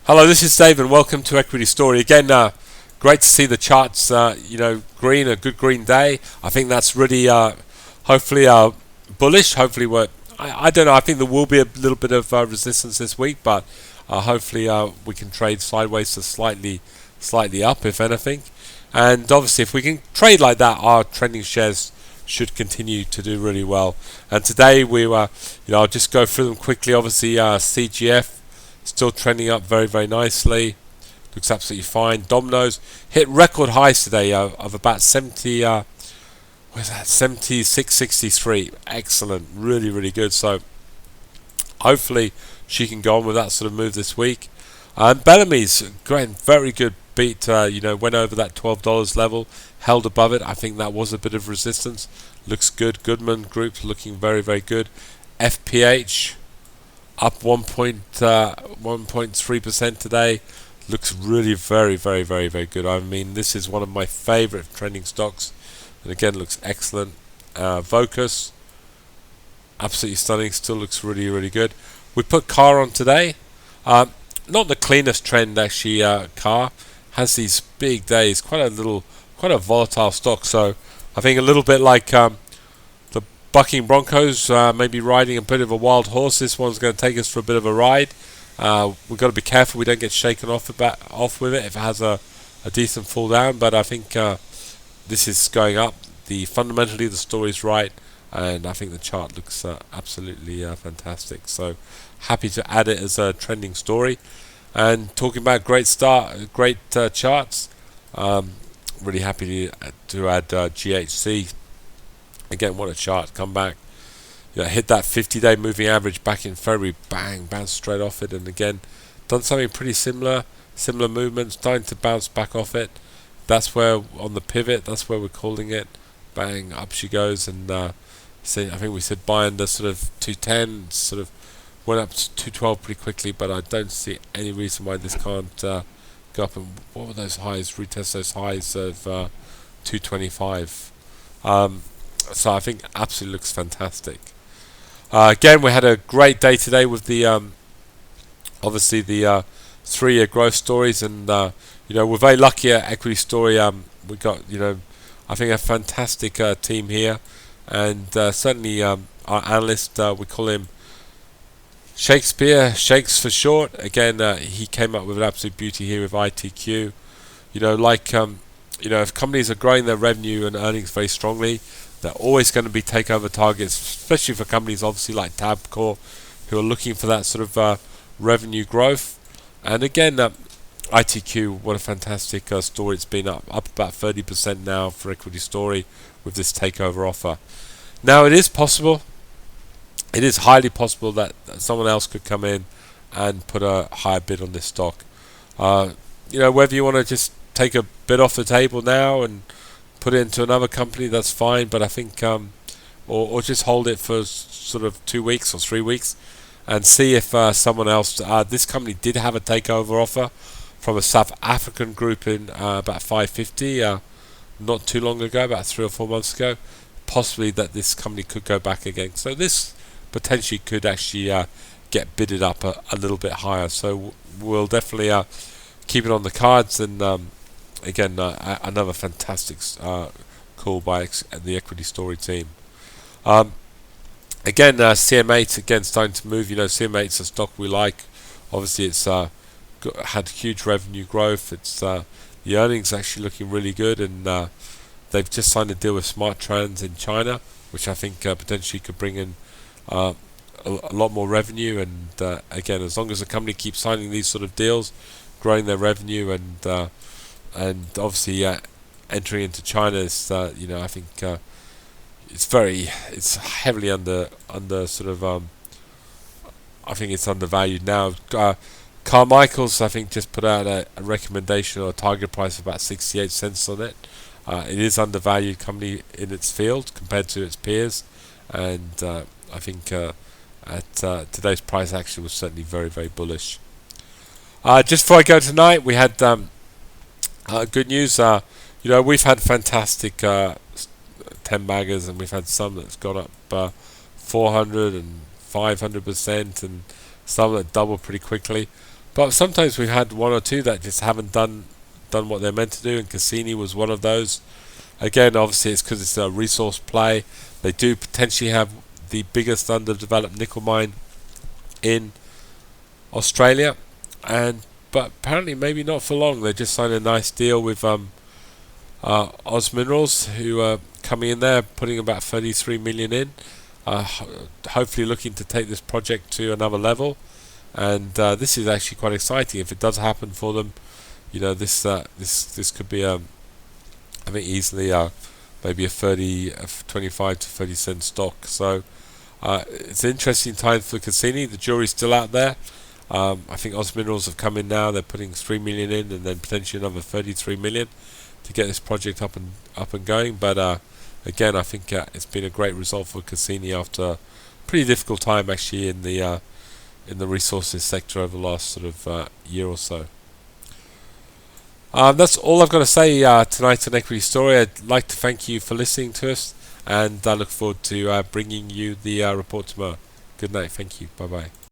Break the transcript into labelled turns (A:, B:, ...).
A: Hello, this is Dave, and welcome to Equity Story. Again, great to see the charts. Green, a good green day. I think that's really, hopefully, bullish. Hopefully, I don't know. I think there will be a little bit of resistance this week, but hopefully, we can trade sideways to slightly up, if anything. And obviously, if we can trade like that, our trending shares should continue to do really well. And today, I'll just go through them quickly. Obviously, CGF. Still trending up very, very nicely. Looks absolutely fine. Domino's hit record highs today of about 76.63. Excellent. Really, really good. So hopefully she can go on with that sort of move this week. Bellamy's very good beat. Went over that $12 level, held above it. I think that was a bit of resistance. Looks good. Goodman Group looking very, very good. FPH up 1.3% today. Looks really very, very, very, very good. I mean, this is one of my favorite trending stocks, and again looks excellent. Vocus, absolutely stunning. Still looks really, really good. We put Car on today. Not the cleanest trend actually. Car has these big days. Quite a volatile stock. So I think a little bit like Bucking Broncos, maybe riding a bit of a wild horse. This one's going to take us for a bit of a ride. We've got to be careful we don't get shaken off with it if it has a decent fall down. But I think this is going up. Fundamentally the story's right, and I think the chart looks absolutely fantastic. So happy to add it as a trending story. And talking about great charts, really happy to add GHC. Again, what a chart, come back. Hit that 50-day moving average back in February, bang, bounced straight off it, and again, done something pretty similar movements, starting to bounce back off it. That's where, on the pivot, that's where we're calling it. Bang, up she goes, and I think we said buy under sort of 210, sort of went up to 212 pretty quickly, but I don't see any reason why this can't go up. And what were those highs? Retest those highs of 225. So I think absolutely looks fantastic. Again, we had a great day today with the obviously the 3-year growth stories, and we're very lucky at Equity Story. We got I think a fantastic team here, and certainly our analyst, we call him Shakespeare, Shakes for short. Again, he came up with an absolute beauty here with ITQ. If companies are growing their revenue and earnings very strongly, they're always going to be takeover targets, especially for companies obviously like Tabcorp, who are looking for that sort of revenue growth. And again, ITQ, what a fantastic story. It's been up about 30% now for Equity Story with this takeover offer. Now, it is possible, it is highly possible that someone else could come in and put a higher bid on this stock. Whether you want to just take a bid off the table now and put it into another company, that's fine, but I think or just hold it for sort of 2 weeks or 3 weeks and see if someone else, this company did have a takeover offer from a South African group in about 550 not too long ago, about 3 or 4 months ago. Possibly that this company could go back again, so this potentially could actually get bidded up a little bit higher. So we'll definitely keep it on the cards. And again, another fantastic call by the Equity Story team. Again, CM8 again starting to move. CM8's a stock we like. Obviously, it's had huge revenue growth. It's the earnings actually looking really good, and they've just signed a deal with Smart Trans in China, which I think potentially could bring in a lot more revenue. And again, as long as the company keeps signing these sort of deals, growing their revenue, and obviously entering into China is, I think it's heavily under sort of I think it's undervalued now. Carmichael's, I think, just put out a recommendation or a target price of about 68 cents on it. It is undervalued company in its field compared to its peers, and I think at today's price action was certainly very, very bullish. Just before I go tonight, we had good news. We've had fantastic 10 baggers, and we've had some that's gone up 400 and 500%, and some that double pretty quickly. But sometimes we've had one or two that just haven't done what they're meant to do, and Cassini was one of those. Again, obviously it's because it's a resource play. They do potentially have the biggest underdeveloped nickel mine in Australia, but apparently maybe not for long. They just signed a nice deal with Oz Minerals, who are coming in there, putting about 33 million in, hopefully looking to take this project to another level. And this is actually quite exciting if it does happen for them. You know, this could be I think easily maybe a 25 to 30 cent stock. So it's an interesting time for Cassini. The jury's still out there. I think Oz Minerals have come in now. They're putting 3 million in, and then potentially another 33 million to get this project up and going. But again, I think it's been a great result for Cassini after a pretty difficult time actually in the resources sector over the last sort of year or so. That's all I've got to say tonight on Equity Story. I'd like to thank you for listening to us, and I look forward to bringing you the report tomorrow. Good night. Thank you. Bye bye.